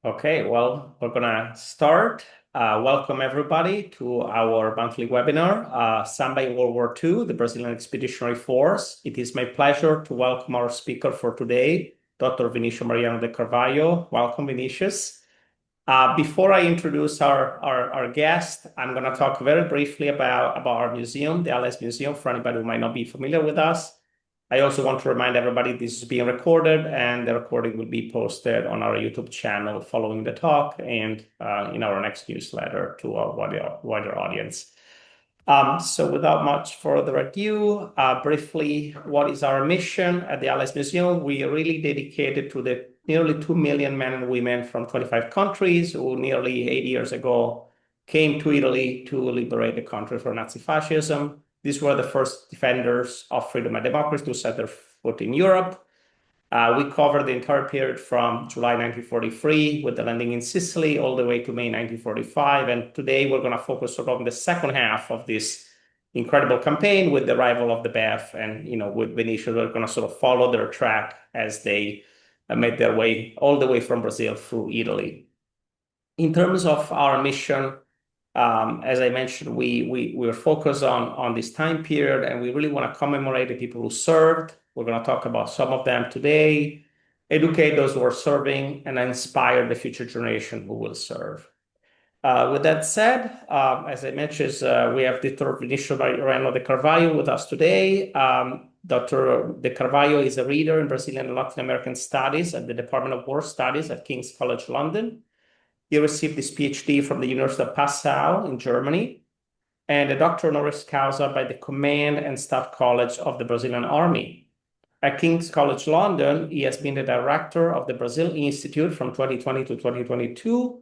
Okay, well, we're gonna start. Welcome everybody to our monthly webinar, Samba in World War II, the Brazilian Expeditionary Force. It is my pleasure to welcome our speaker for today, Dr. Vinicius Mariano de Carvalho. Welcome, Vinicius. Before I introduce our guest, I'm gonna talk very briefly about our museum, the LS Museum, for anybody who might not be familiar with us. I also want to remind everybody this is being recorded and the recording will be posted on our YouTube channel following the talk and in our next newsletter to a wider audience. So without much further ado, briefly, what is our mission at the LS Museum? We are really dedicated to the nearly 2 million men and women from 25 countries who nearly 80 years ago came to Italy to liberate the country from Nazi fascism. These were the first defenders of freedom and democracy to set their foot in Europe. We covered the entire period from July 1943 with the landing in Sicily all the way to May 1945. And today we're going to focus sort of on the second half of this incredible campaign with the arrival of the BEF. And, with Vinicius, we're going to sort of follow their track as they made their way all the way from Brazil through Italy. In terms of our mission, as I mentioned, we're focused on this time period, and we really want to commemorate the people who served. We're going to talk about some of them today, educate those who are serving, and inspire the future generation who will serve. With that said, as I mentioned, we have Dr. Vinicius Mariano de Carvalho with us today. Dr. de Carvalho is a reader in Brazilian and Latin American Studies at the Department of War Studies at King's College London. He received his PhD from the University of Passau in Germany and a doctor honoris causa by the Command and Staff College of the Brazilian Army. At King's College London, he has been the director of the Brazil Institute from 2020 to 2022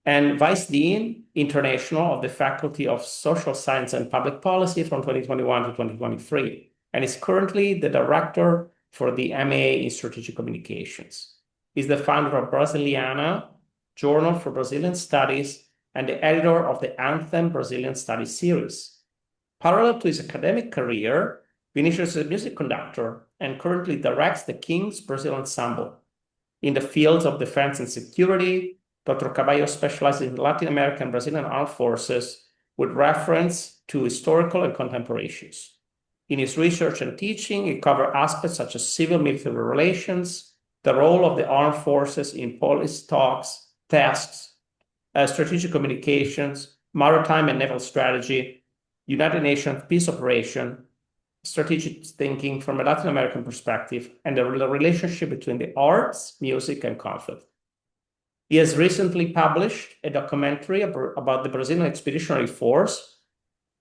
and Vice Dean International of the Faculty of Social Science and Public Policy from 2021 to 2023, and is currently the director for the MA in Strategic Communications. He's the founder of Brasiliana, Journal for Brazilian Studies, and the editor of the Anthem Brazilian Studies series. Parallel to his academic career, Vinicius is a music conductor and currently directs the King's Brazil Ensemble. In the fields of defense and security, Dr. Carvalho specializes in Latin American and Brazilian armed forces with reference to historical and contemporary issues. In his research and teaching, he covers aspects such as civil-military relations, the role of the armed forces in policy talks, tasks, strategic communications, maritime and naval strategy, United Nations peace operation, strategic thinking from a Latin American perspective, and the relationship between the arts, music, and conflict. He has recently published a documentary about the Brazilian Expeditionary Force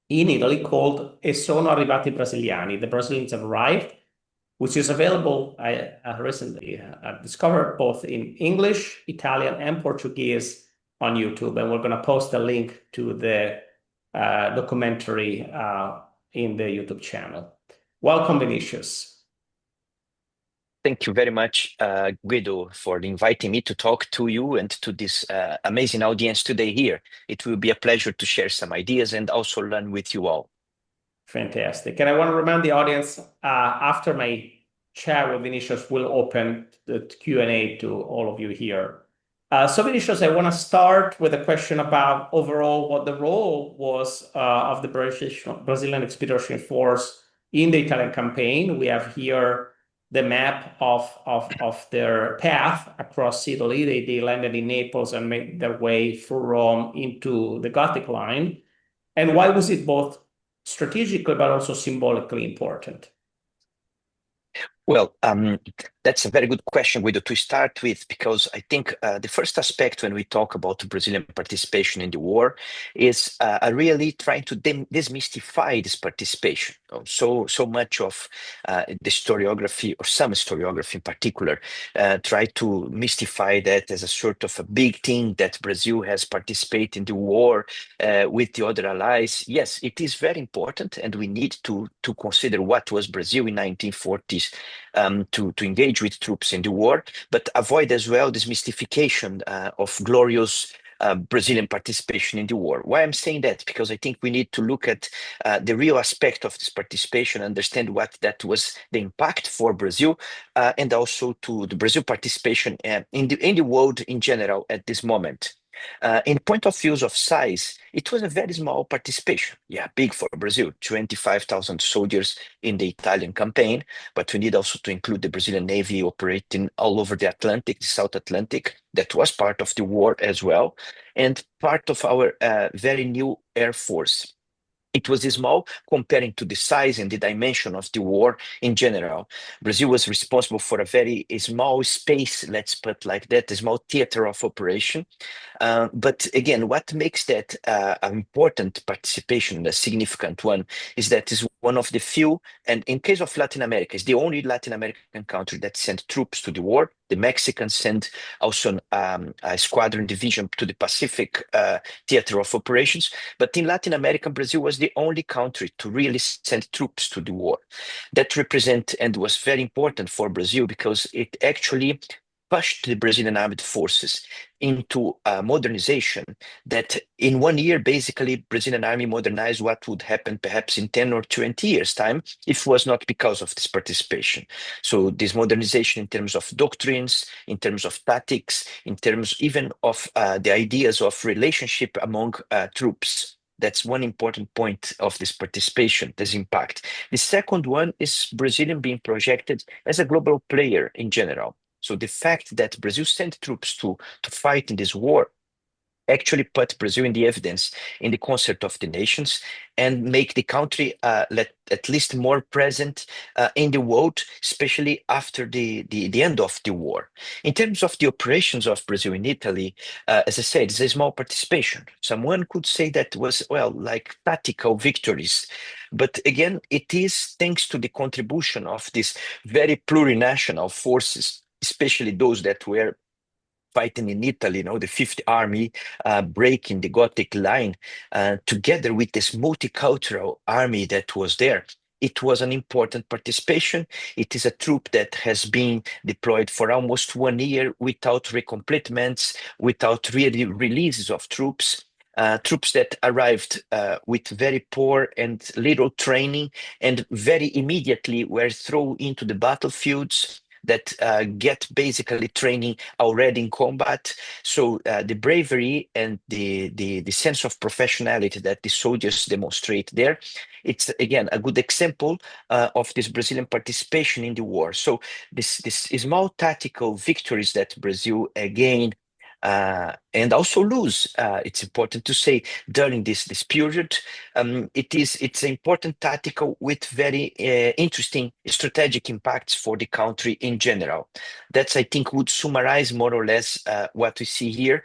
in Italy called E sono arrivati brasiliani, The Brazilians Have Arrived, which is available, I recently discovered, both in English, Italian, and Portuguese on YouTube. And we're going to post a link to the documentary in the YouTube channel. Welcome, Vinicius. Thank you very much, Guido, for inviting me to talk to you and to this amazing audience today here. It will be a pleasure to share some ideas and also learn with you all. Fantastic. And I want to remind the audience, after my chat with Vinicius, we'll open the Q&A to all of you here. So Vinicius, I want to start with a question about overall what the role was of the Brazilian Expeditionary Force in the Italian campaign. We have here the map of their path across Italy. They landed in Naples and made their way through Rome into the Gothic line. And why was it both strategically but also symbolically important? Well, that's a very good question, Guido, to start with, because I think the first aspect when we talk about Brazilian participation in the war is really trying to demystify this participation. So much of the historiography, or some historiography in particular, try to mystify that as a sort of a big thing that Brazil has participated in the war with the other allies. Yes, it is very important, and we need to consider what was Brazil in 1940s to engage with troops in the war, but avoid as well this mystification of glorious Brazilian participation in the war. Why I'm saying that? Because I think we need to look at the real aspect of this participation, understand what that was the impact for Brazil, and also to the Brazil participation in the world in general at this moment. In point of views of size, it was a very small participation. Yeah, big for Brazil, 25,000 soldiers in the Italian campaign, but we need also to include the Brazilian Navy operating all over the Atlantic, the South Atlantic, that was part of the war as well, and part of our very new Air Force. It was small comparing to the size and the dimension of the war in general. Brazil was responsible for a very small space, let's put like that, a small theater of operation. But again, what makes that an important participation, a significant one, is that it's one of the few, and in case of Latin America, it's the only Latin American country that sent troops to the war. The Mexicans sent also a squadron division to the Pacific theater of operations. But in Latin America, Brazil was the only country to really send troops to the war. That represent and was very important for Brazil because it actually pushed the Brazilian armed forces into modernization that in 1 year, basically, Brazilian army modernized what would happen perhaps in 10 or 20 years' time if it was not because of this participation. So this modernization in terms of doctrines, in terms of tactics, in terms even of the ideas of relationship among troops. That's one important point of this participation, this impact. The second one is Brazilian being projected as a global player in general. So the fact that Brazil sent troops to fight in this war actually put Brazil in the evidence in the concert of the nations and make the country at least more present in the world, especially after the end of the war. In terms of the operations of Brazil in Italy, as I said, it's a small participation. Someone could say that was, well, like tactical victories. But again, it is thanks to the contribution of these very plurinational forces, especially those that were fighting in Italy, the Fifth Army, breaking the Gothic line, together with this multicultural army that was there. It was an important participation. It is a troop that has been deployed for almost 1 year without recompletements, without really releases of troops. Troops that arrived with very poor and little training and very immediately were thrown into the battlefields that get basically training already in combat. So the bravery and the sense of professionality that the soldiers demonstrate there, it's again a good example of this Brazilian participation in the war. So this small tactical victories that Brazil gained and also lose. It's important to say during this period, it's important tactical with very interesting strategic impacts for the country in general. That's I think would summarize more or less what we see here.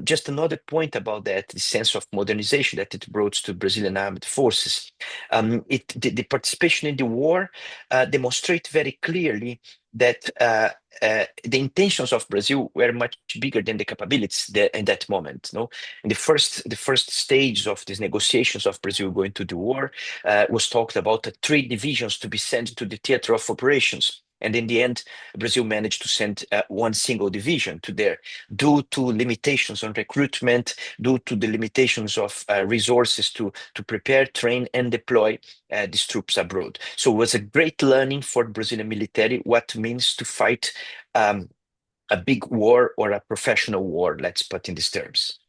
Just another point about that, the sense of modernization that it brought to Brazilian armed forces. The participation in the war demonstrate very clearly that the intentions of Brazil were much bigger than the capabilities in that moment. No, in the first stage of these negotiations of Brazil going to the war was talked about 3 divisions to be sent to the theater of operations. And in the end, Brazil managed to send one single division to there due to limitations on recruitment, due to the limitations of resources to prepare, train, and deploy these troops abroad. So it was a great learning for Brazilian military what it means to fight a big war or a professional war, let's put in these terms.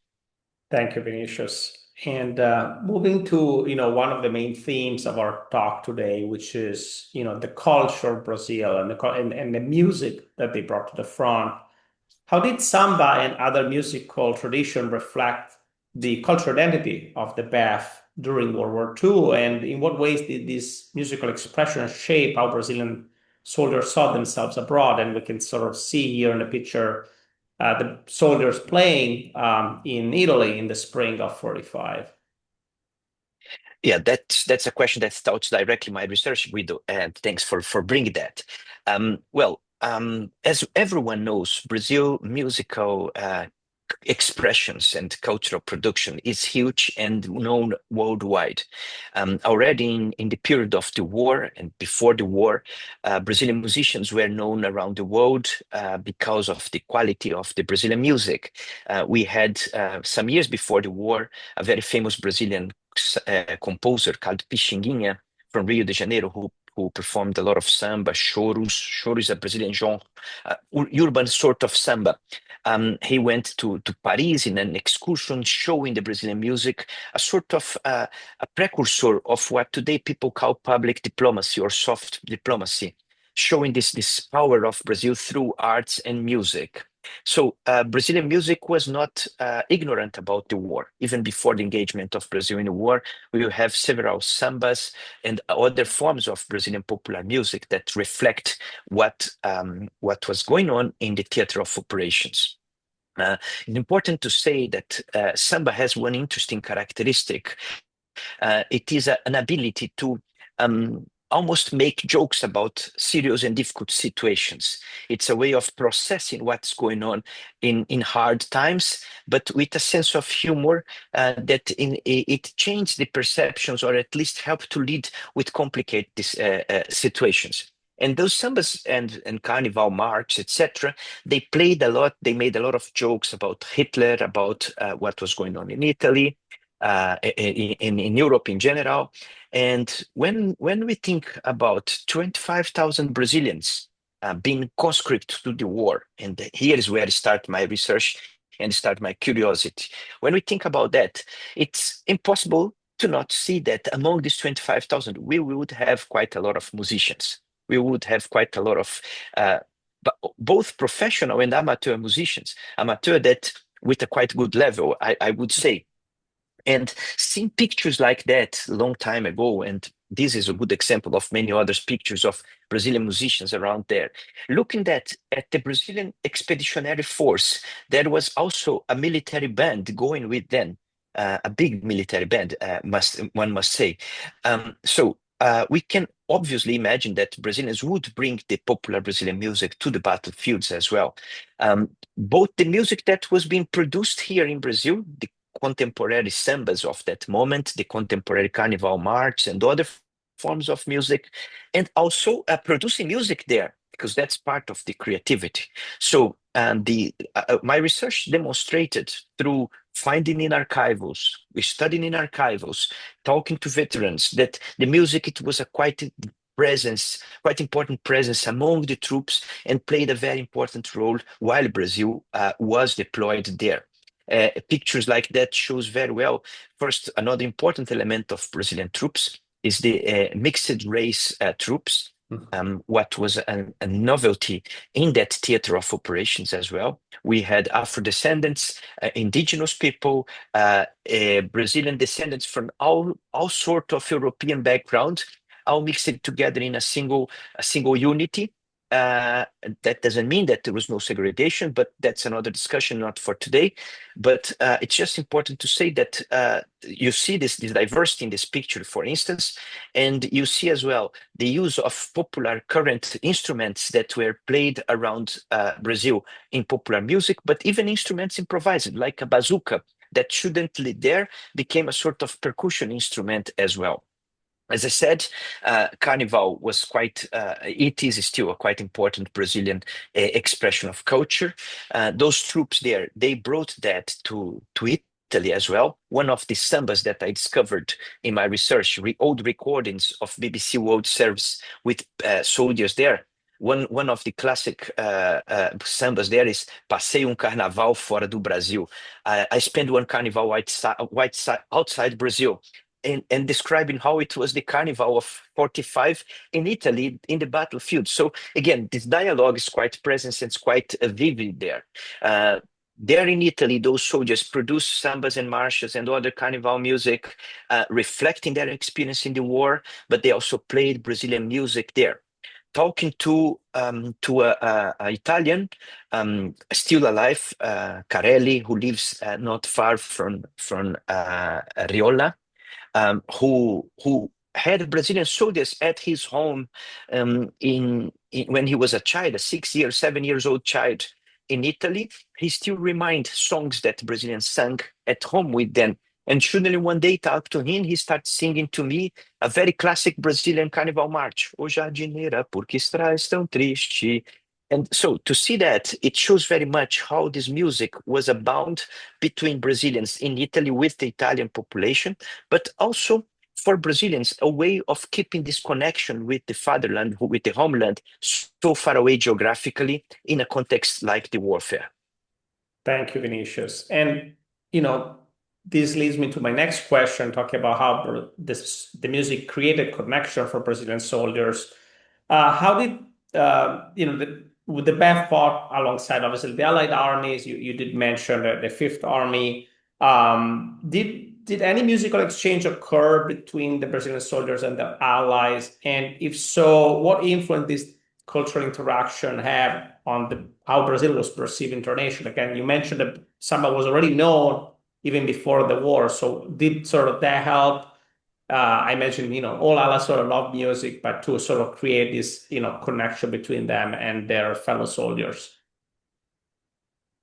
Thank you, Vinicius. And moving to one of the main themes of our talk today, which is the culture of Brazil and the music that they brought to the front. How did samba and other musical tradition reflect the cultural identity of the BEF during World War II? And in what ways did this musical expression shape how Brazilian soldiers saw themselves abroad? And we can sort of see here in the picture the soldiers playing in Italy in the spring of 45. Yeah, that's a question that starts directly my research, Guido, and thanks for bringing that. As everyone knows, Brazil musical expressions and cultural production is huge and known worldwide. Already in the period of the war and before the war, Brazilian musicians were known around the world because of the quality of the Brazilian music. We had some years before the war a very famous Brazilian composer called Pixinguinha from Rio de Janeiro, who performed a lot of samba, choros. Choro is a Brazilian genre, urban sort of samba. He went to Paris in an excursion showing the Brazilian music, a sort of a precursor of what today people call public diplomacy or soft diplomacy, showing this power of Brazil through arts and music. So Brazilian music was not ignorant about the war. Even before the engagement of Brazil in the war, we will have several sambas and other forms of Brazilian popular music that reflect what was going on in the theater of operations. It's important to say that samba has one interesting characteristic. It is an ability to almost make jokes about serious and difficult situations. It's a way of processing what's going on in hard times, but with a sense of humor that it changed the perceptions, or at least helped to lead with complicated situations. And those sambas and carnival march, etc., they played a lot. They made a lot of jokes about Hitler, about what was going on in Italy, in Europe in general. And when we think about 25,000 Brazilians being conscripted to the war, and here is where I start my research and start my curiosity. When we think about that, it's impossible to not see that among these 25,000, we would have quite a lot of musicians. We would have quite a lot of both professional and amateur musicians, amateur that with a quite good level, I would say. And seeing pictures like that a long time ago, and this is a good example of many other pictures of Brazilian musicians around there. Looking at the Brazilian Expeditionary Force, there was also a military band going with them, a big military band, one must say. So we can obviously imagine that Brazilians would bring the popular Brazilian music to the battlefields as well. Both the music that was being produced here in Brazil, the contemporary sambas of that moment, the contemporary carnival march and other forms of music, and also producing music there, because that's part of the creativity. So my research demonstrated through finding in archivals, studying in archivals, talking to veterans, that the music, it was a quite important presence among the troops and played a very important role while Brazil was deployed there. Pictures like that shows very well. First, another important element of Brazilian troops is the mixed race troops. What was a novelty in that theater of operations as well. We had Afro descendants, indigenous people, Brazilian descendants from all sort of European background, all mixed together in a single unity. That doesn't mean that there was no segregation, but that's another discussion, not for today. But it's just important to say that you see this diversity in this picture, for instance, and you see as well the use of popular current instruments that were played around Brazil in popular music, but even instruments improvised, like a bazooka that shouldn't lead there, became a sort of percussion instrument as well. As I said, Carnival was it is still a quite important Brazilian expression of culture. Those troops there, they brought that to Italy as well. One of the sambas that I discovered in my research, old recordings of BBC World Service with soldiers there. One of the classic sambas there is Passei Carnaval fora do Brasil. I spent one carnival outside Brazil. And describing how it was the Carnival of 45 in Italy in the battlefield. So again, this dialogue is quite present and it's quite vivid there. There in Italy, those soldiers produced sambas and marches and other carnival music, reflecting their experience in the war, but they also played Brazilian music there. Talking to an Italian still alive, Carelli, who lives not far from Riola, who had Brazilian soldiers at his home when he was a child, a 7 years old child. in Italy, he still reminds songs that Brazilians sang at home with them. And suddenly one day, talk to him, he starts singing to me a very classic Brazilian carnival march. O jardineira, por que estás tão triste? And so to see that, it shows very much how this music was a bond between Brazilians in Italy with the Italian population, but also for Brazilians, a way of keeping this connection with the fatherland, with the homeland, so far away geographically in a context like the warfare. Thank you, Vinicius. And, this leads me to my next question, talking about how the music created connection for Brazilian soldiers. How did, with the BEF fought alongside, obviously, the Allied armies, you did mention the Fifth Army. Did any musical exchange occur between the Brazilian soldiers and the Allies? And if so, what influence this cultural interaction have on how Brazil was perceived internationally? Again, you mentioned that Samba was already known even before the war. So did sort of that help? I mentioned, all Ala sort of love music, but to sort of create this, connection between them and their fellow soldiers.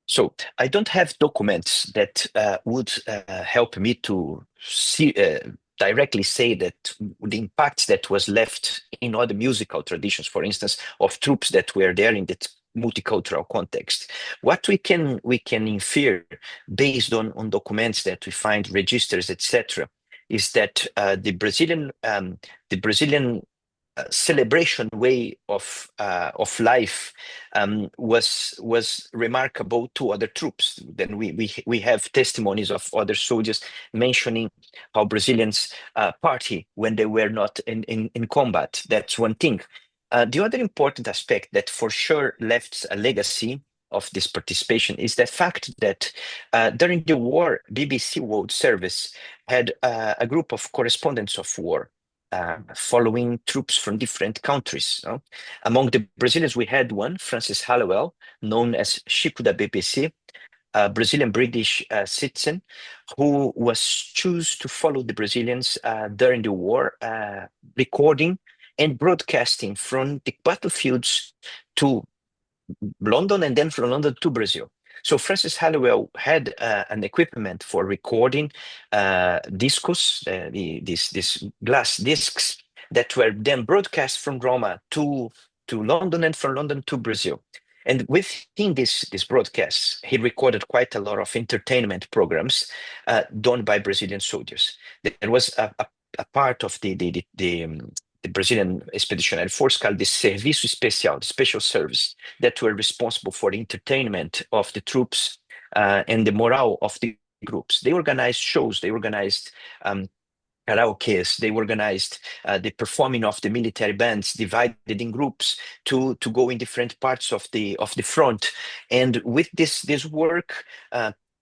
So I don't have documents that would help me to see directly say that the impact that was left in other musical traditions, for instance, of troops that were there in that multicultural context. What we can infer based on documents that we find, registers, etc., is that the Brazilian celebration way of life was remarkable to other troops. Then we have testimonies of other soldiers mentioning how Brazilians party when they were not in combat. That's one thing. The other important aspect that for sure left a legacy of this participation is the fact that during the war, BBC World Service had a group of correspondents of war following troops from different countries. Among the Brazilians, we had one, Francis Hallowell, known as Chico da BBC, a Brazilian-British citizen who was chosen to follow the Brazilians during the war, recording and broadcasting from the battlefields to London and then from London to Brazil. So Francis Hallowell had an equipment for recording discos, these glass discs that were then broadcast from Roma to London and from London to Brazil. And within this broadcasts, he recorded quite a lot of entertainment programs done by Brazilian soldiers. There was a part of the Brazilian Expeditionary Force called the Serviço Especial, the special service, that were responsible for the entertainment of the troops and the morale of the groups. They organized shows, they organized karaoke's, they organized the performing of the military bands divided in groups to go in different parts of the front. And with this work,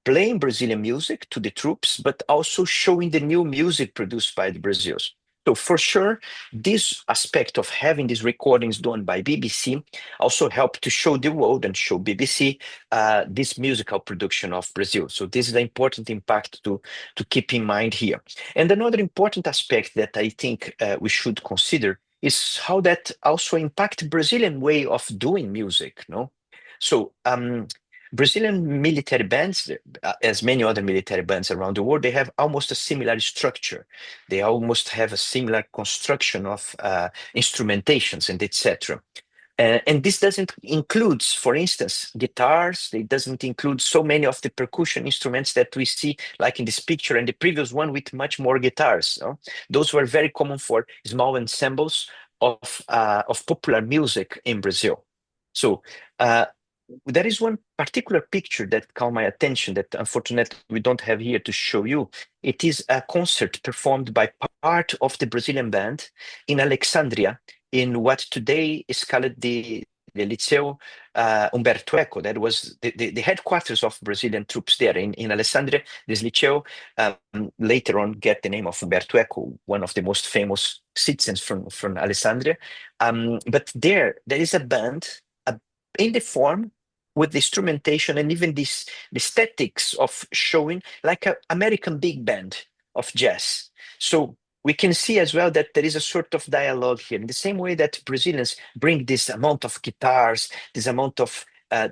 playing Brazilian music to the troops, but also showing the new music produced by the Brazilians. So for sure, this aspect of having these recordings done by BBC also helped to show the world and show BBC this musical production of Brazil. So this is the important impact to keep in mind here. And another important aspect that I think we should consider is how that also impact Brazilian way of doing music. No, so Brazilian military bands, as many other military bands around the world, they have almost a similar structure. They almost have a similar construction of instrumentations and etc. And this doesn't include, for instance, guitars. It doesn't include so many of the percussion instruments that we see, like in this picture and the previous one with much more guitars. Those were very common for small ensembles of popular music in Brazil. So there is one particular picture that caught my attention that unfortunately we don't have here to show you. It is a concert performed by part of the Brazilian band in Alexandria, in what today is called the Liceu Umberto Eco. That was the headquarters of Brazilian troops there in Alexandria. This Liceu later on get the name of Umberto Eco, one of the most famous citizens from Alexandria. But there is a band in the form with the instrumentation and even the aesthetics of showing like an American big band of jazz. So we can see as well that there is a sort of dialogue here in the same way that Brazilians bring this amount of guitars, this amount of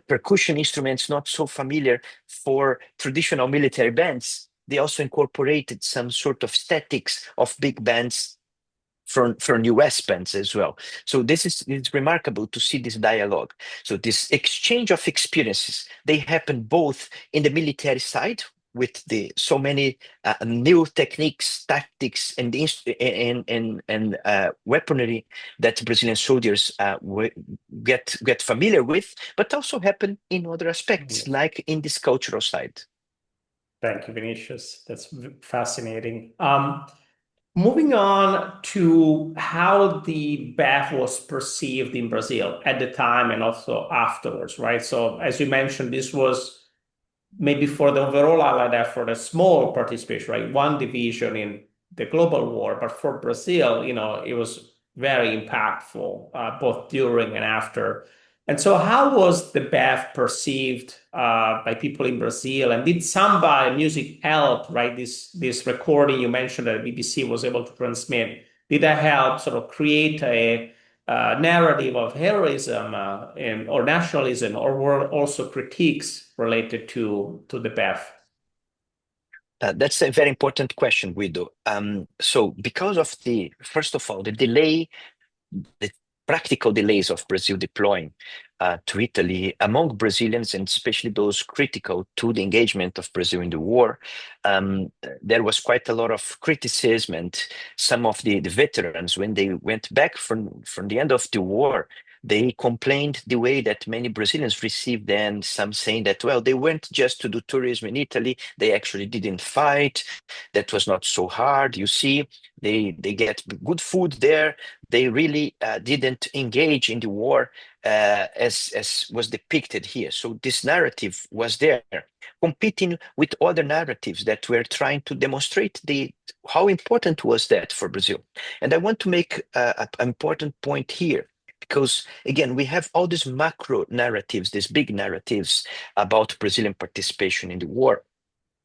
percussion instruments not so familiar for traditional military bands, they also incorporated some sort of statics of big bands from US bands as well. So this is it's remarkable to see this dialogue. So this exchange of experiences, they happen both in the military side with the so many new techniques, tactics, and weaponry that Brazilian soldiers get familiar with, but also happen in other aspects, like in this cultural side. Thank you, Vinicius. That's fascinating. Moving on to how the BEF was perceived in Brazil at the time and also afterwards, right? So, as you mentioned, this was maybe for the overall Allied effort a small participation, right? One division in the global war, but for Brazil, it was very impactful, both during and after. And so, how was the BEF perceived by people in Brazil? And did Samba music help, right? This recording you mentioned that BBC was able to transmit, did that help sort of create a narrative of heroism or nationalism, or were also critiques related to the BEF? That's a very important question, Guido. So because of first of all, the practical delays of Brazil deploying to Italy among Brazilians, and especially those critical to the engagement of Brazil in the war, there was quite a lot of criticism, and some of the veterans, when they went back from the end of the war, they complained the way that many Brazilians received them, some saying that, well, they went just to do tourism in Italy, they actually didn't fight, that was not so hard, you see, they get good food there, they really didn't engage in the war as was depicted here. So this narrative was there, competing with other narratives that were trying to demonstrate how important was that for Brazil. And I want to make an important point here, because again, we have all these macro narratives, these big narratives about Brazilian participation in the war.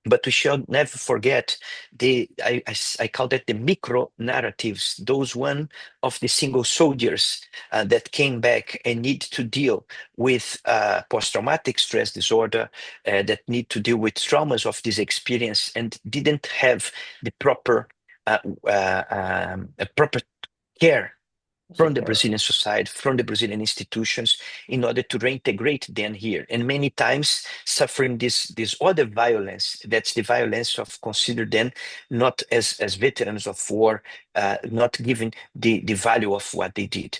But we shall never forget I call that the micro narratives, those one of the single soldiers that came back and need to deal with post-traumatic stress disorder, that need to deal with traumas of this experience and didn't have the proper care from the Brazilian society, from the Brazilian institutions, in order to reintegrate them here. And many times suffering this other violence, that's the violence of consider them not as veterans of war, not given the value of what they did.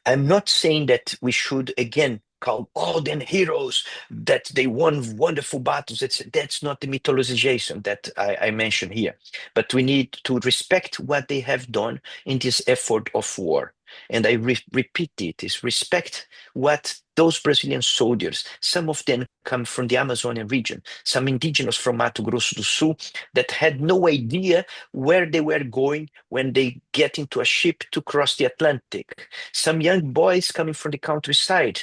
I'm not saying that we should, again, call all them heroes, that they won wonderful battles. That's not the mythologization that I mentioned here. But we need to respect what they have done in this effort of war. And I repeat it, is respect what those Brazilian soldiers, some of them come from the Amazonian region, some indigenous from Mato Grosso do Sul, that had no idea where they were going when they get into a ship to cross the Atlantic. Some young boys coming from the countryside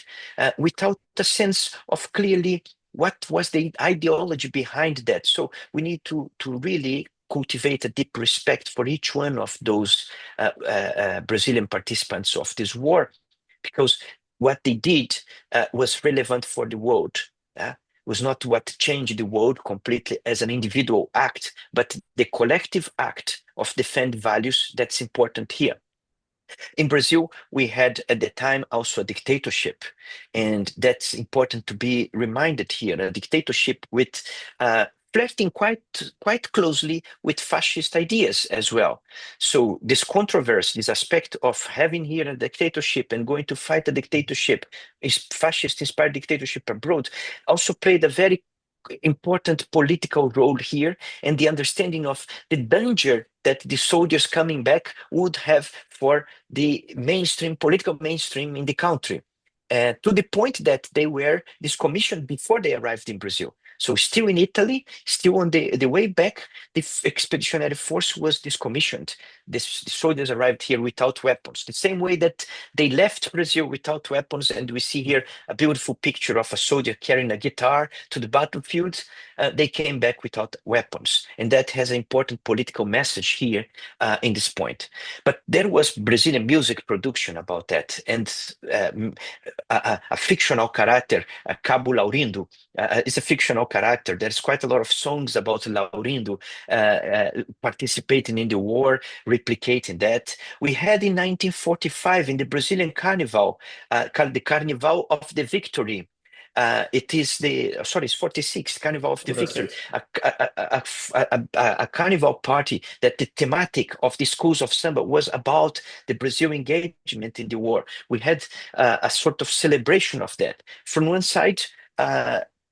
without a sense of clearly what was the ideology behind that. So we need to really cultivate a deep respect for each one of those Brazilian participants of this war, because what they did was relevant for the world. Was not what changed the world completely as an individual act, but the collective act of defend values that's important here. In Brazil, we had at the time also a dictatorship, and that's important to be reminded here, a dictatorship with flirting quite closely with fascist ideas as well. So this controversy, this aspect of having here a dictatorship and going to fight a dictatorship, is fascist-inspired dictatorship abroad, also played a very important political role here, and the understanding of the danger that the soldiers coming back would have for the political mainstream in the country. To the point that they were discommissioned before they arrived in Brazil. So still in Italy, still on the way back, the expeditionary force was discommissioned. The soldiers arrived here without weapons, the same way that they left Brazil without weapons. And we see here a beautiful picture of a soldier carrying a guitar to the battlefield. They came back without weapons. And that has an important political message here in this point. But there was Brazilian music production about that. And a fictional character, Cabo Laurindo, is a fictional character. There's quite a lot of songs about Laurindo participating in the war, replicating that. We had in 1945 in the Brazilian Carnival, the Carnival of the Victory. It is it's 46, Carnival of the Victory, a carnival party that the thematic of the schools of Samba was about the Brazil engagement in the war. We had a sort of celebration of that. From one side,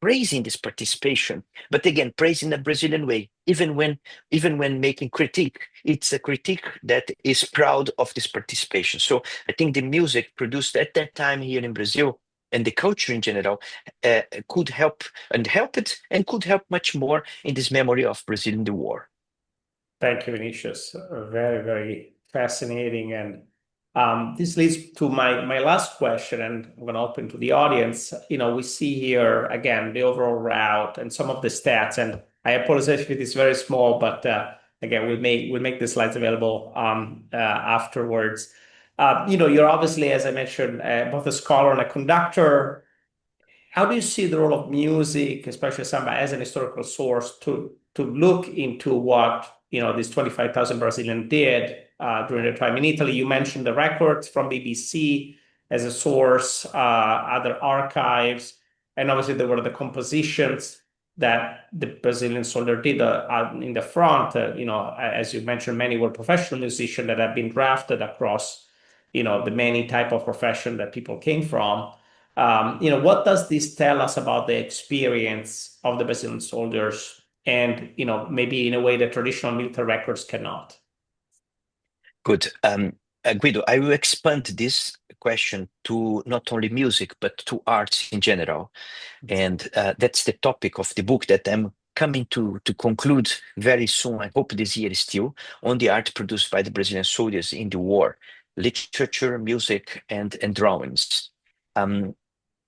praising this participation, but again, praising the Brazilian way. Even when making critique, it's a critique that is proud of this participation. So I think the music produced at that time here in Brazil and the culture in general could help it and could help much more in this memory of Brazil in the war. Thank you, Vinicius. Very, very fascinating. And this leads to my last question, and I'm going to open to the audience. We see here, again, the overall route and some of the stats. And I apologize if it is very small, but again, we'll make the slides available afterwards. You're obviously, as I mentioned, both a scholar and a conductor. How do you see the role of music, especially Samba, as an historical source to look into what these 25,000 Brazilians did during their time in Italy? You mentioned the records from BBC as a source, other archives, and obviously there were the compositions that the Brazilian soldier did in the front. As you mentioned, many were professional musicians that have been drafted across the many type of profession that people came from. What does this tell us about the experience of the Brazilian soldiers, and maybe in a way that traditional military records cannot? Good. Guido, I will expand this question to not only music, but to arts in general. And that's the topic of the book that I'm coming to conclude very soon. I hope this year still, on the art produced by the Brazilian soldiers in the war, literature, music, and drawings.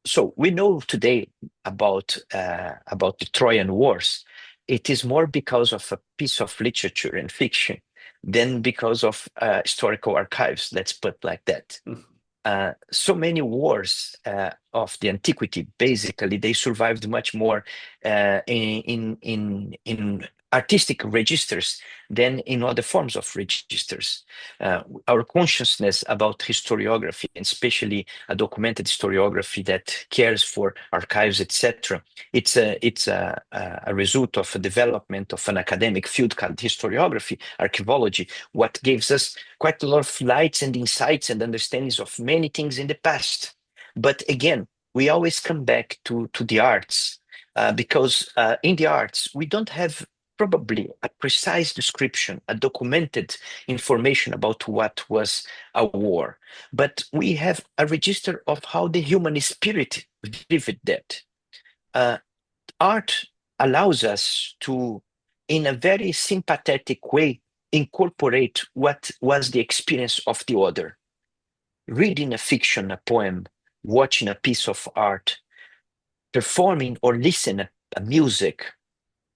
So we know today about the Trojan Wars. It is more because of a piece of literature and fiction than because of historical archives. Let's put like that. So many wars of the antiquity, basically, they survived much more in artistic registers than in other forms of registers. Our consciousness about historiography, and especially a documented historiography that cares for archives, etc., it's a result of a development of an academic field called historiography, archaeology, what gives us quite a lot of lights and insights and understandings of many things in the past. But again, we always come back to the arts because in the arts, we don't have probably a precise description, a documented information about what was a war, but we have a register of how the human spirit vivid that. Art allows us to, in a very sympathetic way, incorporate what was the experience of the other. Reading a fiction, a poem, watching a piece of art, performing or listening a music,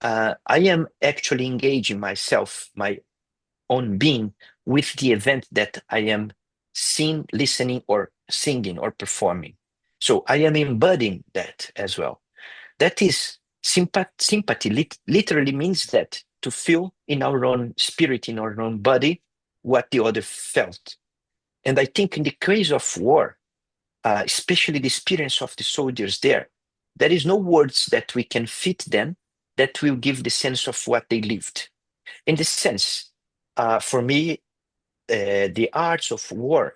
I am actually engaging myself, my own being, with the event that I am seeing, listening, or singing or performing. So I am embodying that as well. That is sympathy. Literally means that to feel in our own spirit, in our own body, what the other felt. And I think in the case of war, especially the experience of the soldiers there is no words that we can fit them that will give the sense of what they lived. In this sense, for me, the arts of war,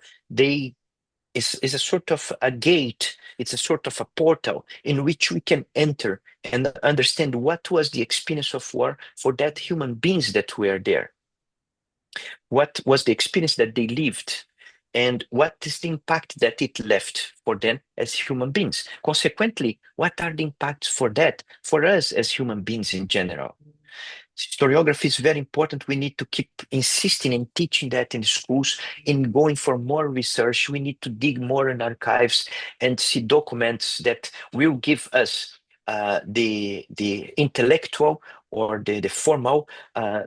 is a sort of a gate, it's a sort of a portal in which we can enter and understand what was the experience of war for that human beings that were there. What was the experience that they lived? and what is the impact that it left for them as human beings. Consequently, what are the impacts for that for us as human beings in general? Historiography is very important. We need to keep insisting and teaching that in schools, in going for more research. We need to dig more in archives and see documents that will give us the intellectual or the formal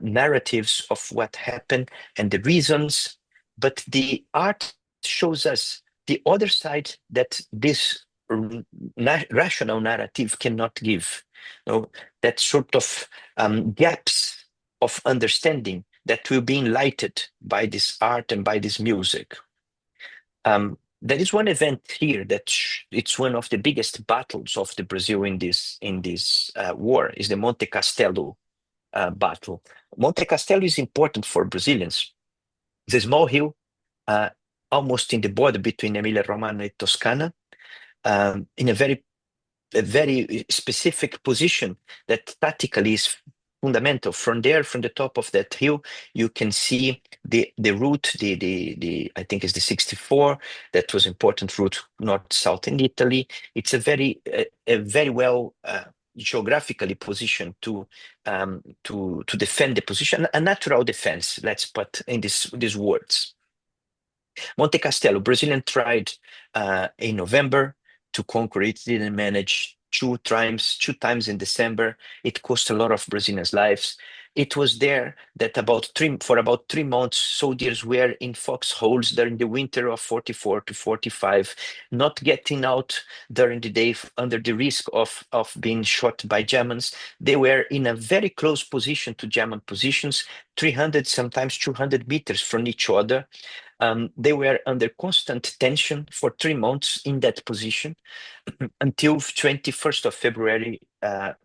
narratives of what happened and the reasons. But the art shows us the other side that this rational narrative cannot give. No, that sort of gaps of understanding that will be enlightened by this art and by this music. There is one event here that it's one of the biggest battles of the Brazil in this war is the Monte Castelo battle. Monte Castelo is important for Brazilians. It's a small hill almost in the border between Emilia-Romagna and Toscana, in a very specific position that tactically is fundamental. From there, from the top of that hill, you can see the route, the I think is the 64. That was important route north-south in Italy. It's a very well geographically positioned to defend the position, a natural defense. Let's put in these words. Monte Castelo, Brazilian tried in November to conquer it, didn't manage. Two times in December. It cost a lot of Brazilians' lives. It was there that for about 3 months, soldiers were in foxholes during the winter of 44 to 45, not getting out during the day under the risk of being shot by Germans. They were in a very close position to German positions, 300, sometimes 200 meters from each other. They were under constant tension for 3 months in that position until 21st of February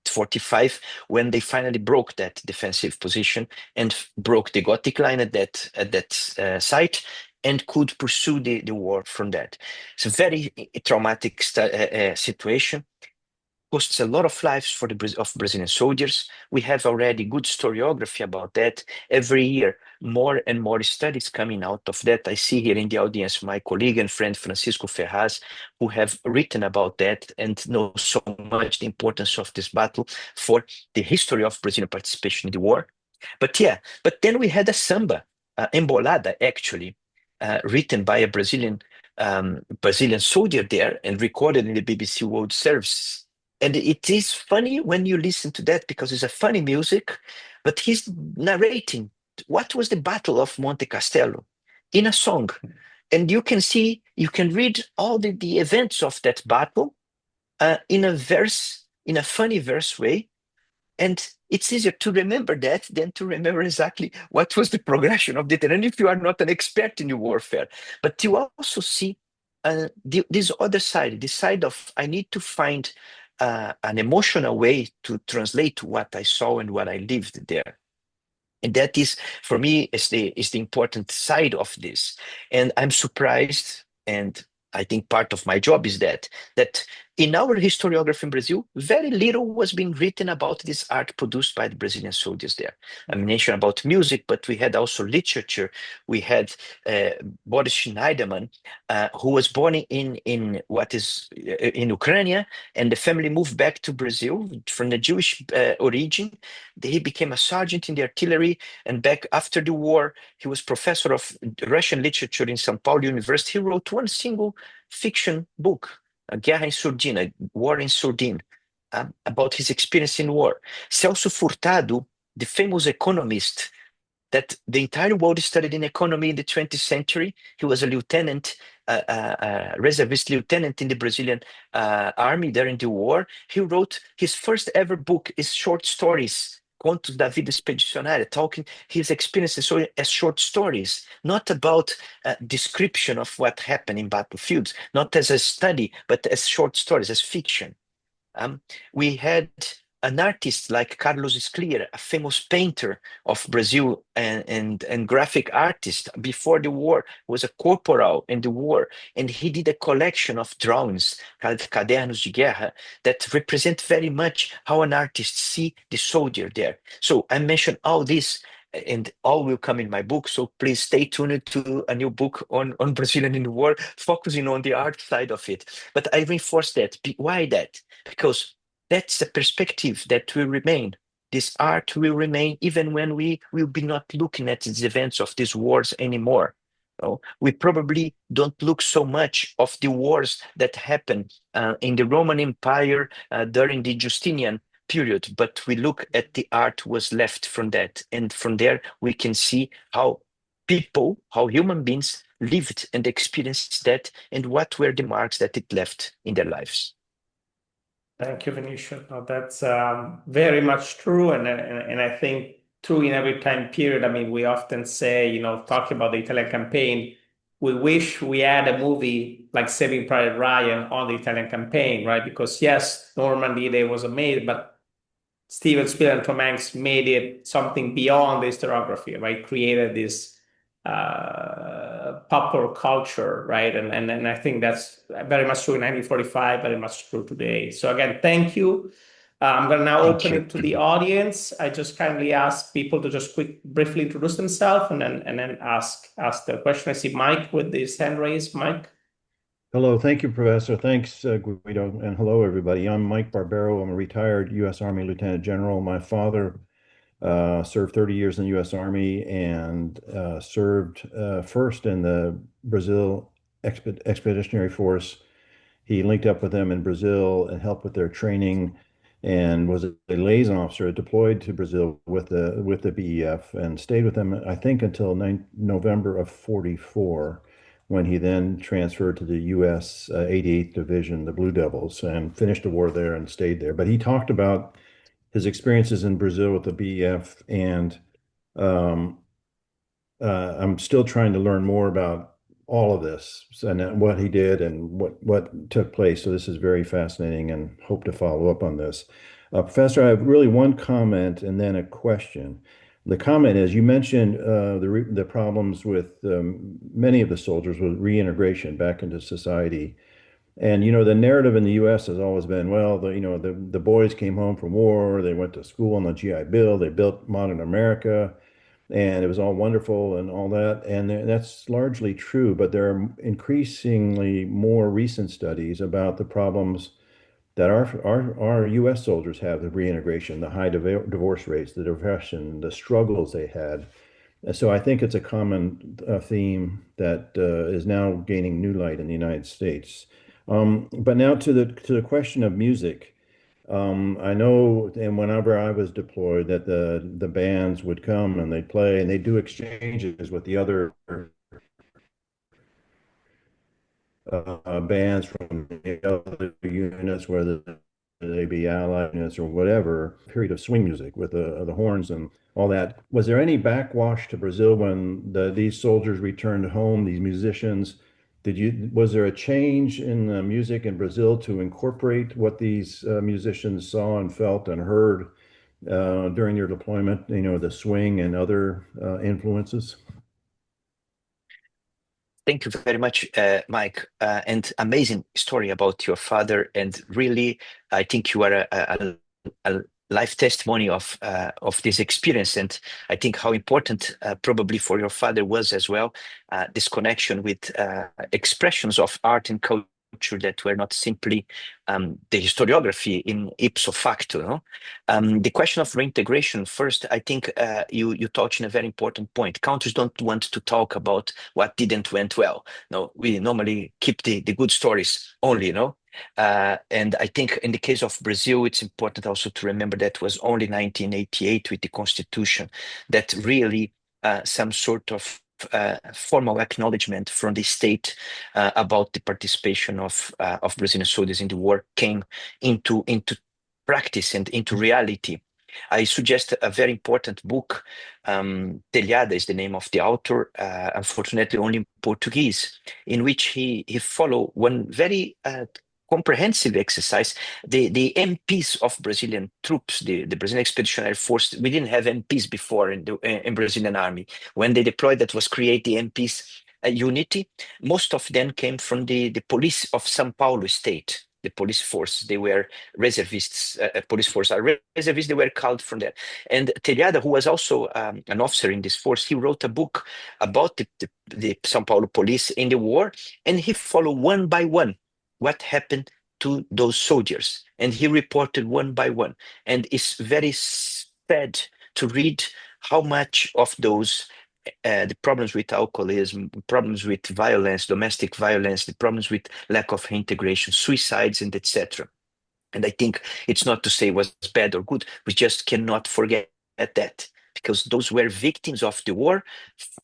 45, when they finally broke that defensive position and broke the Gothic line at that site and could pursue the war from that. It's a very traumatic situation. Costs a lot of lives for of Brazilian soldiers. We have already good historiography about that. Every year, more and more studies coming out of that. I see here in the audience my colleague and friend Francisco Ferraz, who have written about that and know so much the importance of this battle for the history of Brazilian participation in the war. But then we had a samba, Embolada, actually, written by a Brazilian soldier there and recorded in the BBC World Service. And it is funny when you listen to that because it's a funny music, but he's narrating what was the Battle of Monte Castelo in a song. And you can read all the events of that battle in a funny verse way. And it's easier to remember that than to remember exactly what was the progression of the terrain if you are not an expert in warfare. But you also see this other side, the side of I need to find an emotional way to translate what I saw and what I lived there. And that is, for me, is the important side of this. And I'm surprised, and I think part of my job is that in our historiography in Brazil, very little was being written about this art produced by the Brazilian soldiers there. I mentioned about music, but we had also literature. We had Boris Schneiderman, who was born in Ukraine, and the family moved back to Brazil from the Jewish origin. He became a sergeant in the artillery, and back after the war, he was professor of Russian literature in São Paulo University. He wrote one single fiction book, Guerra em Surdina, War in Surdine, about his experience in war. Celso Furtado, the famous economist that the entire world studied in economy in the 20th century. He was a lieutenant, reservist lieutenant in the Brazilian army during the war. He wrote his first ever book is short stories, Contos da Vida Expedicionária, talking his experiences as short stories, not about description of what happened in battlefields, not as a study, but as short stories, as fiction. We had an artist like Carlos Esclier, a famous painter of Brazil and graphic artist before the war, was a corporal in the war, and he did a collection of drawings called Cadernos de Guerra that represent very much how an artist see the soldier there. So I mentioned all this and all will come in my book. So please stay tuned to a new book on Brazilian in the war, focusing on the art side of it. But I reinforce that. Why that? Because that's the perspective that will remain. This art will remain even when we will be not looking at these events of these wars anymore. We probably don't look so much of the wars that happened in the Roman Empire during the Justinian period, but we look at the art was left from that. And from there, we can see how people, how human beings lived and experienced that, and what were the marks that it left in their lives. Thank you, Vinicius. No, that's very much true, and I think true in every time period. I mean, we often say, talking about the Italian campaign, we wish we had a movie like Saving Private Ryan on the Italian campaign, right? Because yes, Normandy Day was amazing, but Steven Spielberg and Tom Hanks made it something beyond the historiography, right? Created this popular culture, right? And I think that's very much true in 1945, very much true today. So again, thank you. I'm going to now Thank open you. it to the audience. I just kindly ask people to just briefly introduce themselves and then ask the question. I see Mike with his hand raised. Mike. Hello, thank you, Professor. Thanks, Guido, and hello, everybody. I'm Mike Barbero. I'm a retired U.S. Army Lieutenant General. My father served 30 years in the U.S. Army and served first in the Brazil Expeditionary Force. He linked up with them in Brazil and helped with their training and was a liaison officer deployed to Brazil with the BEF and stayed with them, I think, until November of 44, when he then transferred to the U.S. 88th Division, the Blue Devils, and finished the war there and stayed there. But he talked about his experiences in Brazil with the BEF, and um, I'm still trying to learn more about all of this and what he did and what took place. So this is very fascinating, and hope to follow up on this. Professor, I have really one comment and then a question. The comment is, you mentioned the problems with many of the soldiers with reintegration back into society. And the narrative in the U.S. has always been, well, the boys came home from war, they went to school on the GI Bill, they built modern America, and it was all wonderful and all that. And that's largely true, but there are increasingly more recent studies about the problems that our U.S. soldiers have with reintegration, the high divorce rates, the depression, the struggles they had. And so I think it's a common theme that is now gaining new light in the United States. But now to the question of music. I know, and whenever I was deployed, that the bands would come and they'd play and they'd do exchanges with the other bands from the other units, whether they be allied units or whatever. Period of swing music with the horns and all that. Was there any backwash to Brazil when these soldiers returned home? These musicians. Was there a change in the music in Brazil to incorporate what these musicians saw and felt and heard during your deployment, the swing and other influences? Thank you very much, Mike, and amazing story about your father. And really, I think you are a life testimony of this experience. And I think how important probably for your father was as well this connection with expressions of art and culture that were not simply the historiography in ipso facto. No? The question of reintegration, first, I think you touched on a very important point. Countries don't want to talk about what didn't went well. No, we normally keep the good stories only, and I think in the case of Brazil, it's important also to remember that it was only 1988 with the Constitution that really some sort of formal acknowledgement from the state about the participation of Brazilian soldiers in the war came into practice and into reality. I suggest a very important book. Telhada is the name of the author, unfortunately only in Portuguese, in which he follow one very comprehensive exercise. The MPs of Brazilian troops, the Brazilian Expeditionary Force, we didn't have MPs before in Brazilian Army. When they deployed, that was create the MPs unity. Most of them came from the police of São Paulo state. the police force. They were reservists. Police force are reservists. They were called from there. And Telhada, who was also an officer in this force, he wrote a book about the São Paulo police in the war, and he followed one by one what happened to those soldiers, and he reported one by one. And it's very sad to read how much of those the problems with alcoholism, problems with violence, domestic violence, the problems with lack of integration, suicides, and etc. And I think it's not to say it was bad or good. We just cannot forget that, because those were victims of the war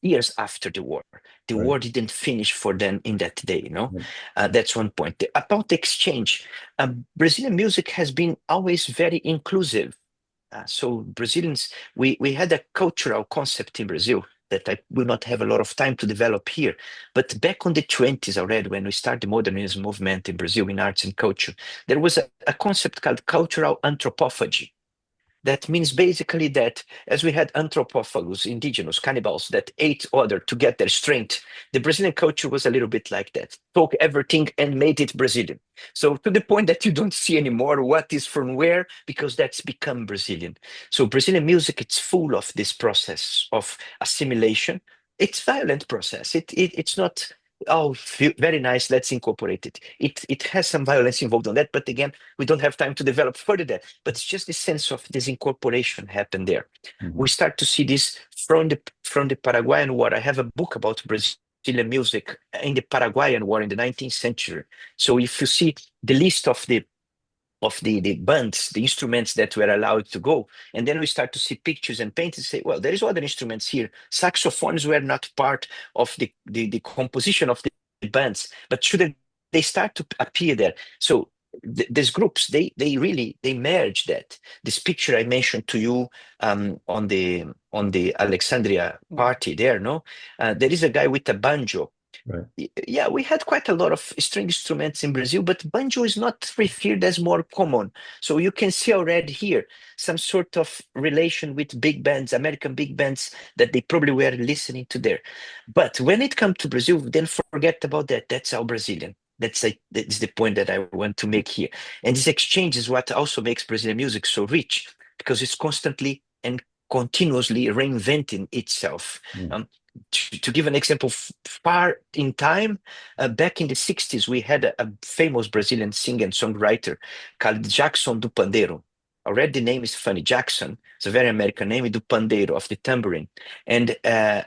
years after the war. The Right. war didn't finish for them in that day, you know? Right. That's one point. About the exchange, Brazilian music has been always very inclusive. So Brazilians, we had a cultural concept in Brazil that I will not have a lot of time to develop here. But back on the 20s already, when we started the modernism movement in Brazil in arts and culture, there was a concept called cultural anthropophagy. That means basically that as we had anthropophagus, indigenous cannibals that ate other to get their strength, the Brazilian culture was a little bit like that. Took everything and made it Brazilian. So to the point that you don't see anymore what is from where, because that's become Brazilian. So Brazilian music, it's full of this process of assimilation. It's violent process. It's not, oh, very nice, let's incorporate it. It has some violence involved on that, but again, we don't have time to develop further that. But it's just the sense of this incorporation happened there. We start to see this from the Paraguayan War. I have a book about Brazilian music in the Paraguayan War in the 19th century. So if you see the list of the bands, the instruments that were allowed to go. And then we start to see pictures and paintings, say, well, there is other instruments here. Saxophones were not part of the composition of the bands, but shouldn't they start to appear there? So these groups, they merge that. This picture I mentioned to you on the Alexandria party there, no? There is a guy with a banjo. Right. Yeah, we had quite a lot of string instruments in Brazil, but banjo is not referred as more common. So you can see already here some sort of relation with big bands, American big bands that they probably were listening to there. But when it comes to Brazil, then forget about that. That's our Brazilian. That's the point that I want to make here. And this exchange is what also makes Brazilian music so rich, because it's constantly and continuously reinventing itself. To give an example, far in time, back in the 60s, we had a famous Brazilian singer and songwriter called Jackson do Pandeiro. Already the name is funny, Jackson. It's a very American name, do pandeiro, of the tambourine. And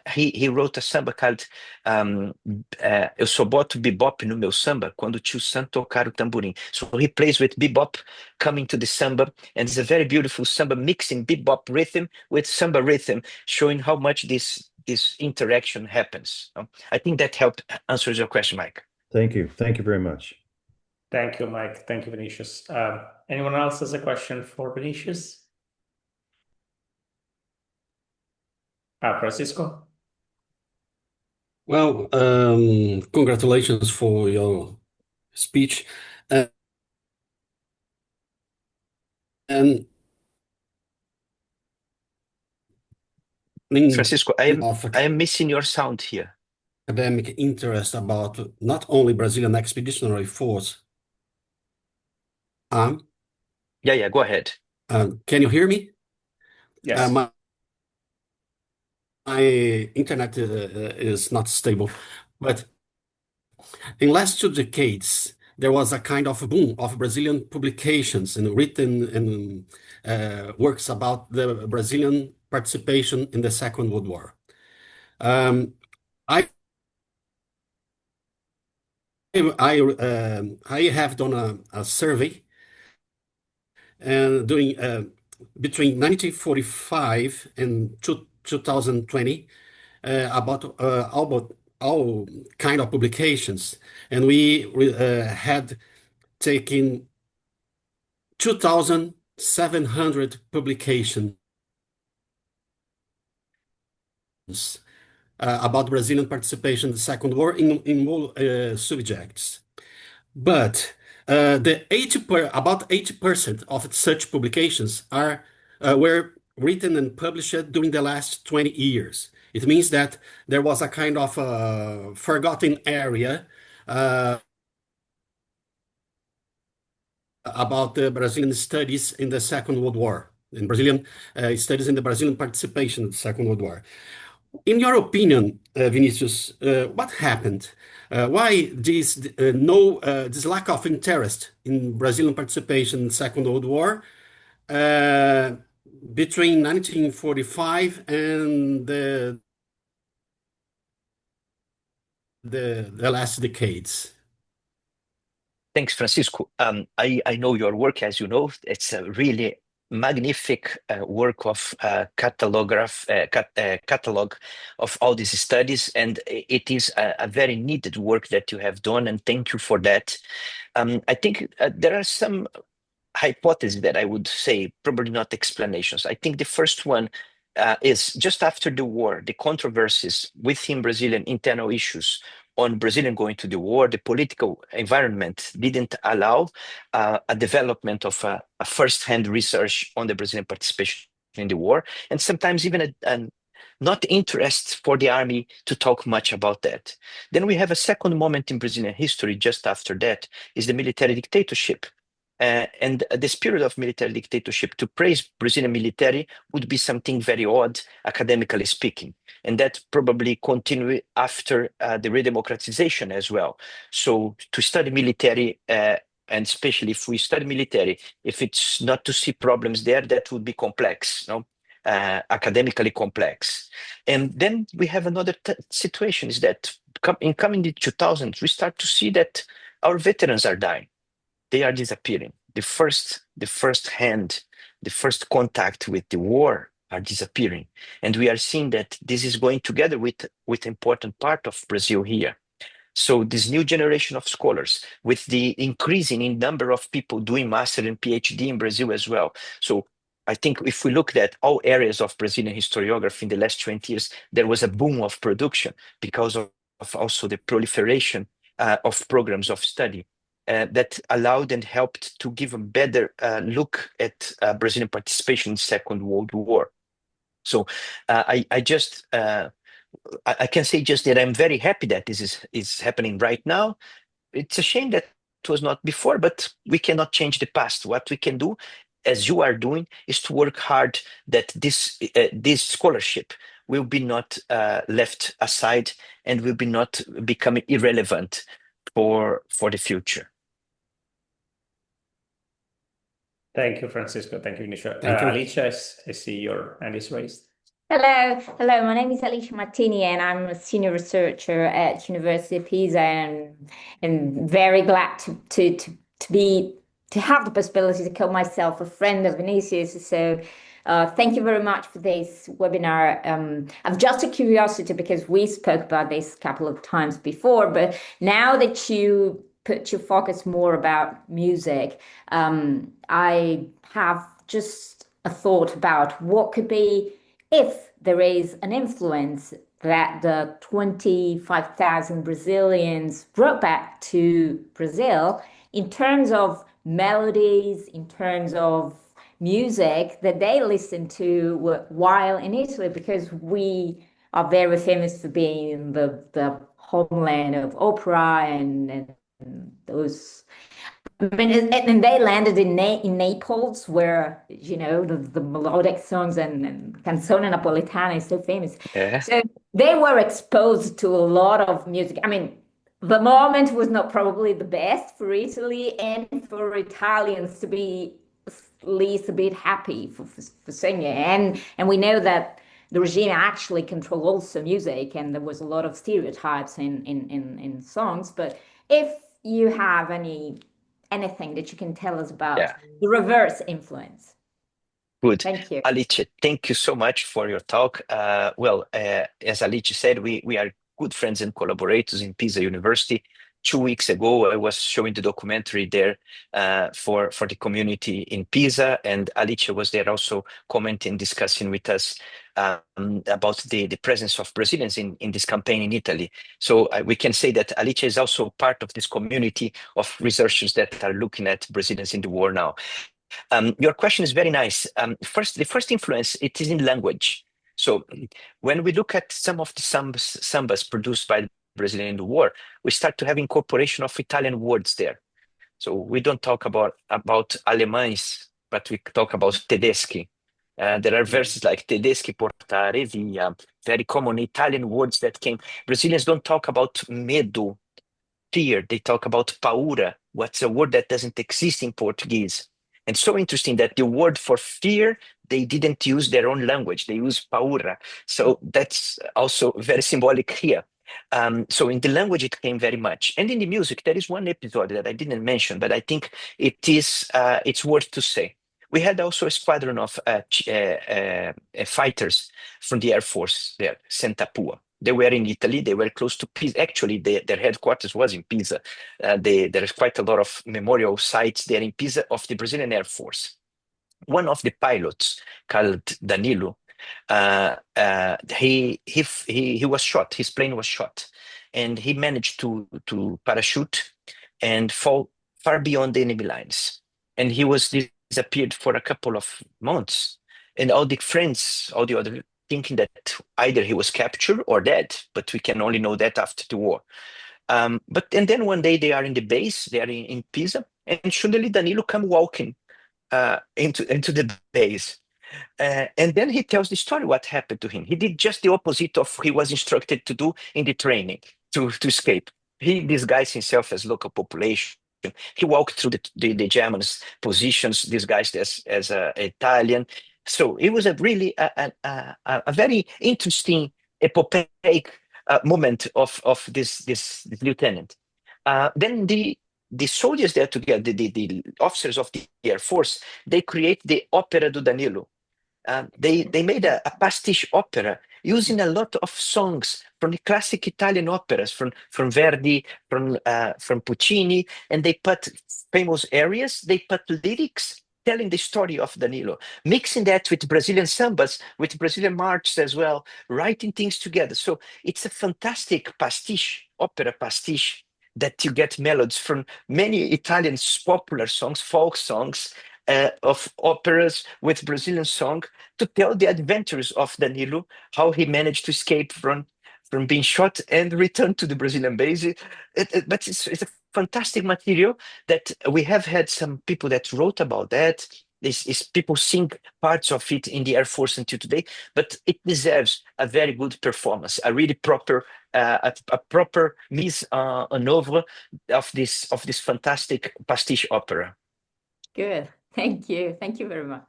he wrote a samba called Eu só boto bebop no meu samba quando o tio Sam tocar o tamborim. So he plays with bebop coming to the samba, and it's a very beautiful samba mixing bebop rhythm with samba rhythm, showing how much this interaction happens. I think that helped answers your question, Mike. Thank you. Thank you very much. Thank you, Mike. Thank you, Vinicius. Anyone else has a question for Vinicius? Francisco? Well, congratulations for your speech. And Francisco, I am missing your sound here. Academic interest about not only Brazilian Expeditionary Force. Yeah, go ahead. Can you hear me? Yes. My internet is not stable, but in last 2 decades, there was a kind of boom of Brazilian publications and written works about the Brazilian participation in the Second World War. I have done a survey and doing between 1945 and 2020 about all kind of publications, and we had taken 2,700 publications about Brazilian participation in the Second War in all subjects. But about 80% of such publications were written and published during the last 20 years. It means that there was a kind of forgotten area about the Brazilian studies in the Second World War, in Brazilian studies in the Brazilian participation in the Second World War. In your opinion, Vinicius, what happened? Why this lack of interest in Brazilian participation in the Second World War uh, between 1945 and the last decades? Thanks, Francisco. I know your work, as you know. It's a really magnific work of catalog of all these studies, and it is a very needed work that you have done, and thank you for that. I think there are some hypotheses that I would say, probably not explanations. I think the first one is just after the war, the controversies within Brazilian internal issues on Brazilian going to the war, the political environment didn't allow a development of a first-hand research on the Brazilian participation in the war, and sometimes even a not interest for the army to talk much about that. Then we have a second moment in Brazilian history just after that is the military dictatorship. And this period of military dictatorship, to praise Brazilian military would be something very odd, academically speaking. And that probably continued after the redemocratization as well. So to study military, and especially if we study military, if it's not to see problems there, that would be complex, no? Academically complex. And then we have another situation is that coming the 2000s, we start to see that our veterans are dying. They are disappearing. The first contact with the war are disappearing. And we are seeing that this is going together with important part of Brazil here. So this new generation of scholars, with the increasing in number of people doing master and PhD in Brazil as well. So I think if we look at all areas of Brazilian historiography in the last 20 years, there was a boom of production because of also the proliferation of programs of study. That allowed and helped to give a better look at Brazilian participation in the Second World War. So I can say just that I'm very happy that this is happening right now. It's a shame that it was not before, but we cannot change the past. What we can do, as you are doing, is to work hard that this scholarship will be not left aside and will be not becoming irrelevant for the future. Thank you, Francisco. Thank you, Nisha. Thank you. Alicia, I see your hand is raised. Hello, my name is Alicia Martini, and I'm a senior researcher at University of Pisa, and very glad to have the possibility to call myself a friend of Vinicius. So thank you very much for this webinar. I've just a curiosity because we spoke about this a couple of times before, but now that you put your focus more about music, I have just a thought about what could be if there is an influence that the 25,000 Brazilians brought back to Brazil in terms of melodies, in terms of music that they listened to while in Italy, because we are very famous for being the homeland of opera and those. I mean, and they landed in Naples, where the melodic songs and canzone napoletana is so famous. Yeah. So they were exposed to a lot of music. I mean, the moment was not probably the best for Italy and for Italians to be at least a bit happy for singing. And we know that the regime actually controlled also music, and there was a lot of stereotypes in songs. But if you have anything that you can tell us about the reverse influence. Good. Thank you. Alice, thank you so much for your talk. As Alice said, we are good friends and collaborators in Pisa University. 2 weeks ago, I was showing the documentary there for the community in Pisa, and Alicia was there also commenting, discussing with us about the presence of Brazilians in this campaign in Italy. So we can say that Alicia is also part of this community of researchers that are looking at Brazilians in the war now. Your question is very nice. The first influence, it is in language. So when we look at some of the sambas produced by Brazilian in the war, we start to have incorporation of Italian words there. So we don't talk about Apennines, but we talk about Tedeschi. There are verses like Tedeschi portare via, very common Italian words that came. Brazilians don't talk about medo, fear. They talk about paura, what's a word that doesn't exist in Portuguese. And so interesting that the word for fear, they didn't use their own language. They use paura. So that's also very symbolic here. So in the language, it came very much. And in the music, there is one episode that I didn't mention, but I think it's worth to say. We had also a squadron of fighters from the Air Force there, Santa Pua. They were in Italy. They were close to Pisa. Actually, their headquarters was in Pisa. There is quite a lot of memorial sites there in Pisa of the Brazilian Air Force. One of the pilots, called Danilo, he was shot. His plane was shot, and he managed to parachute and fall far beyond the enemy lines. And he was disappeared for a couple of months. And all the friends, all the other thinking that either he was captured or dead, but we can only know that after the war. And then one day they are in the base, they are in Pisa, and suddenly Danilo come walking into the base. And then he tells the story what happened to him. He did just the opposite of he was instructed to do in the training to escape. He disguised himself as local population. He walked through the Germans' positions, disguised as an Italian. So it was a really a very interesting epopeic moment of this lieutenant. Then the soldiers there together, the officers of the Air Force, they create the Opera do Danilo. They made a pastiche opera using a lot of songs from the classic Italian operas, from Verdi, from Puccini, and they put famous areas, they put lyrics telling the story of Danilo, mixing that with Brazilian sambas, with Brazilian marches as well, writing things together. So it's a fantastic pastiche, opera pastiche, that you get melodies from many Italian popular songs, folk songs, of operas with Brazilian song to tell the adventures of Danilo, how he managed to escape from being shot and return to the Brazilian base. But it's a fantastic material that we have had some people that wrote about that. This is people sing parts of it in the Air Force until today, but it deserves a very good performance, a really proper, a proper mise en oeuvre of this fantastic pastiche opera. Good. Thank you. Thank you very much.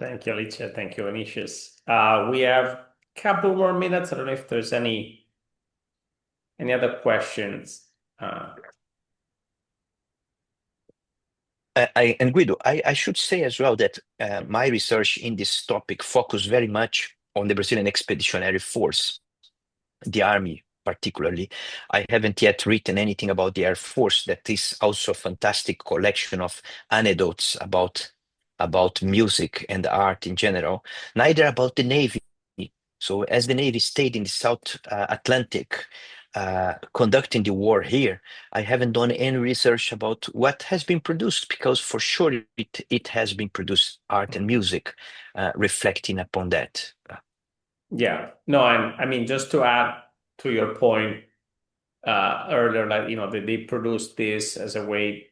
Thank you, Alicia. Thank you, Vinicius. We have a couple more minutes. I don't know if there's any other questions. And Guido, I should say as well that my research in this topic focused very much on the Brazilian Expeditionary Force, the Army particularly. I haven't yet written anything about the Air Force. That is also a fantastic collection of anecdotes about music and art in general, neither about the Navy. So as the Navy stayed in the South Atlantic, conducting the war here, I haven't done any research about what has been produced, because for sure it has been produced, art and music reflecting upon that. Yeah, no, and I mean, just to add to your point earlier, like, they produced this as a way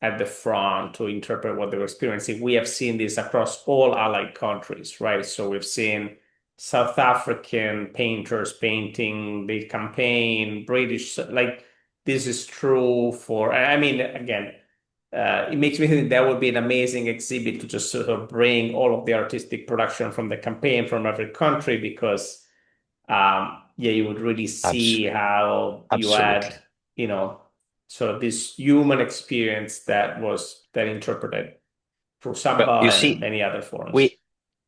at the front to interpret what they were experiencing. We have seen this across all allied countries, right? So we've seen South African painters painting the campaign, British, like this is true for, I mean, again, it makes me think that would be an amazing exhibit to just sort of bring all of the artistic production from the campaign from every country, because you would really see how you had, sort of this human experience that interpreted through Samba and many other forms.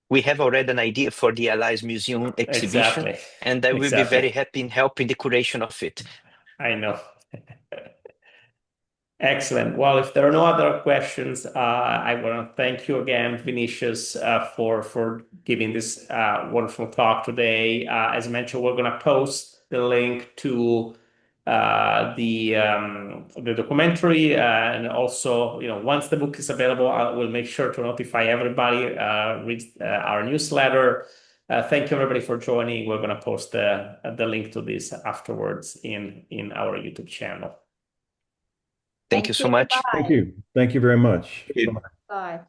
We have already an idea for the Allies Museum exhibition, exactly. And I will be very happy in helping the curation of it. I know. Excellent. Well, if there are no other questions, I want to thank you again, Vinicius, for giving this wonderful talk today. As I mentioned, we're going to post the link to the documentary, and also, once the book is available, I will make sure to notify everybody. Read our newsletter. Thank you, everybody, for joining. We're going to post the link to this afterwards in our YouTube channel. Thank you so much. Bye. Thank you. Thank you very much. Thank you. Bye-bye. Bye.